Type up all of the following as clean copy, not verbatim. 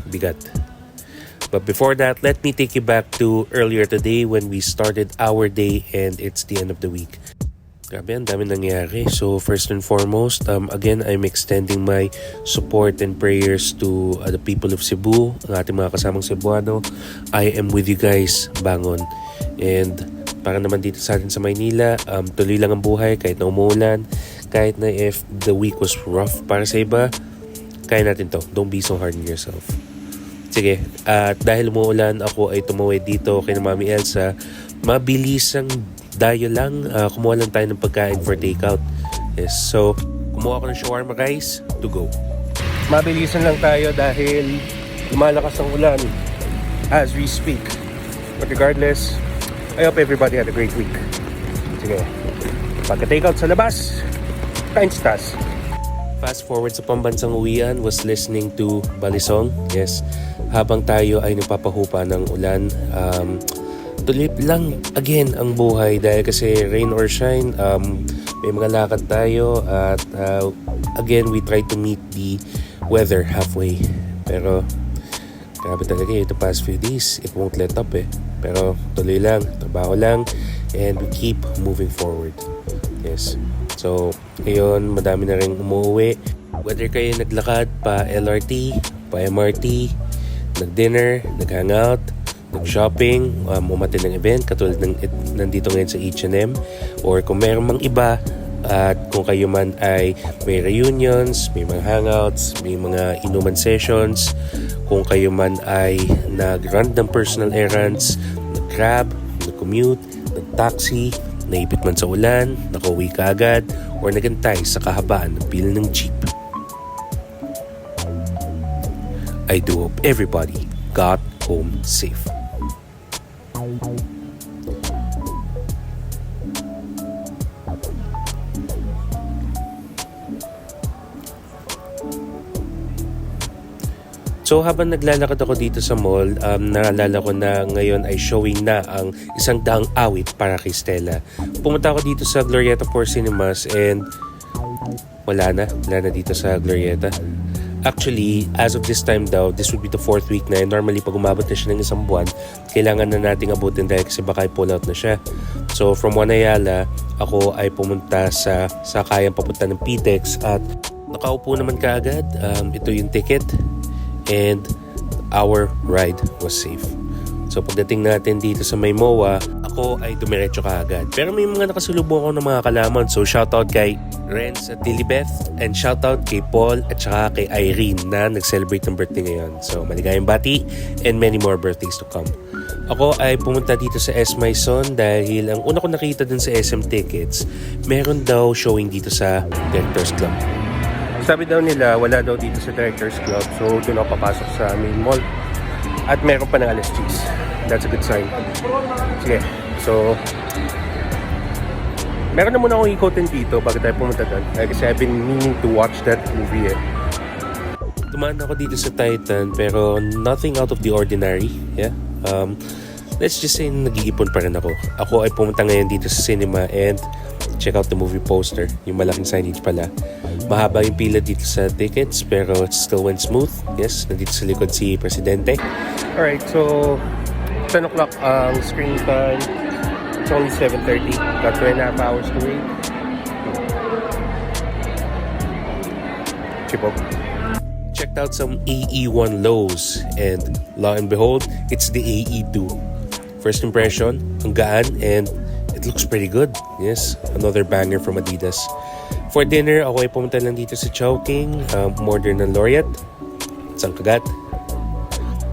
bigat. But before that, let me take you back to earlier today when we started our day and it's the end of the week. Grabe, ang dami nangyari. So first and foremost, again, I'm extending my support and prayers to the people of Cebu, ang ating mga kasamang Cebuano. I am with you guys, bangon. And para naman dito sa atin sa Maynila, tuloy lang ang buhay kahit na umuulan, kahit na if the week was rough para sa iba, kaya natin to. Don't be so hard on yourself. Sige, at dahil umuulan, ako ay tumawid dito kay Mami Elsa. Mabilisang dayo lang, kumuha lang tayo ng pagkain for takeout. Yes, so kumuha ako ng shawarma guys, to go. Mabilisan lang tayo dahil lumalakas ang ulan as we speak. But regardless, I hope everybody had a great week. Sige, pagka-takeout sa labas, kain sa taas. Fast forward sa pambansang uwian, was listening to Balisong. Yes, habang tayo ay nagpapahupa ng ulan, tulip lang again ang buhay dahil kasi rain or shine, may mga lakad tayo at again we try to meet the weather halfway. Pero grabe talaga the past few days, it won't let up pero tuloy lang, trabaho lang, and we keep moving forward. Yes, so ngayon madami na rin umuwi, whether kayo naglakad pa LRT, pa MRT, nag-dinner, nag-hangout, nag-shopping, umattend ng event katulad ng nandito ngayon sa H&M, or kung meron mang iba, at kung kayo man ay may reunions, may mga hangouts, may mga inuman sessions, kung kayo man ay nag-run ng personal errands, nag-grab, nag-commute, nag-taxi, naipit man sa ulan, nakauwi ka agad, or nagantay sa kahabaan ng pila ng jeep. I do hope everybody got home safe. So habang naglalakad ako dito sa mall, naalala ko na ngayon ay showing na ang isang daang awit para kay Stella. Pumunta ako dito sa Glorieta 4 Cinemas and wala na dito sa Glorieta. Actually, as of this time daw, this would be the 4th week na. Normally, pag umabot na siya ng isang buwan, kailangan na nating abutin dahil kasi baka i-pull out na siya. So, from Wanayala, ako ay pumunta sa sakayang papunta ng PTEX at nakaupo naman kaagad. Ito yung ticket and our ride was safe. So, pagdating natin dito sa Maymoa, ako ay dumiretso kaagad. Pero may mga nakasulubong ako ng mga kalaman. So, shoutout kay Renz at Lilibeth, and shoutout kay Paul at saka kay Irene na nag-celebrate ng birthday ngayon. So, maligayang bati and many more birthdays to come. Ako ay pumunta dito sa S. Maison dahil ang una ko nakita dun sa SM Tickets, meron daw showing dito sa Directors Club. Sabi daw nila, wala daw dito sa Directors Club. So, doon ako papasok sa main mall. At meron pa ng alas 10. That's a good sign. Sige. So, meron na muna akong ikotin dito bago tayo pumunta doon. Kasi I've been meaning to watch that movie Tumaan ako dito sa Titan pero nothing out of the ordinary. Yeah. Let's just say nag-iipon pa rin ako. Ako ay pumunta ngayon dito sa cinema and check out the movie poster. Yung malaking signage pala. Mahaba yung pila dito sa tickets pero it still went smooth. Yes, nandito sa likod si Presidente. Alright, so 10 o'clock ang screen time. It's only 7:30. Got 2.5 hours to wait. Chipok. Checked out some AE1 lows and lo and behold, it's the AE2. First impression, ang gaan and it looks pretty good. Yes, another banger from Adidas. For dinner, ako ay pumunta lang dito sa Chowking, order ng Laureate. Isang kagat.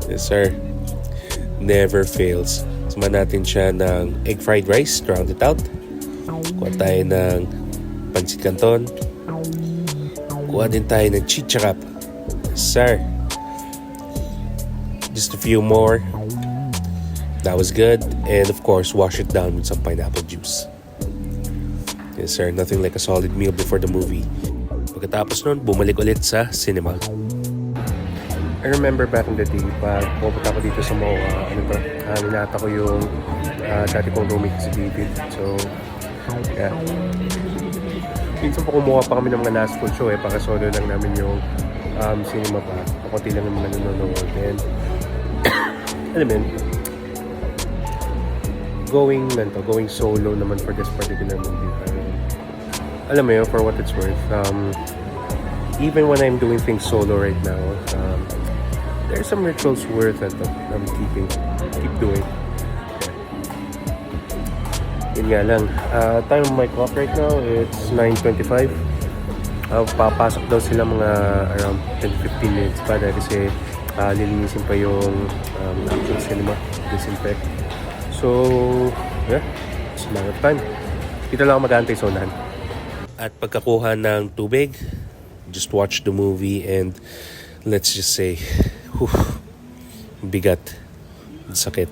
Yes sir, never fails. Suma natin siya ng egg fried rice, round it out. Kuha tayo ng pancit canton. Kuha din tayo ng chicharap. Yes sir. Just a few more. That was good. And of course, wash it down with some pineapple juice. Yes sir, nothing like a solid meal before the movie. Pagkatapos nun, bumalik ulit sa cinema. I remember back in the day, pag pupunta ko dito sa MOA, ninata ko yung dati kong roommate si David. So, yeah. Minsan po kumuha pa kami ng mga last full show para solo lang namin yung cinema pa. Pakunti lang naman nanonood. And alam mo yun, going solo naman for this particular movie. Alam mo yun, for what it's worth, even when I'm doing things solo right now, there's some rituals worth it that I'm keep doing. Yun nga lang, time on my clock right now, it's 9:25. Papasok daw sila mga around 10-15 minutes pa dahil kasi lilinisin pa yung actual cinema, disinfect. So, yeah, it's a matter of time. Dito lang ako mag-aantay sa unahan. At pagkakuha ng tubig, just watch the movie and let's just say, bigat, sakit.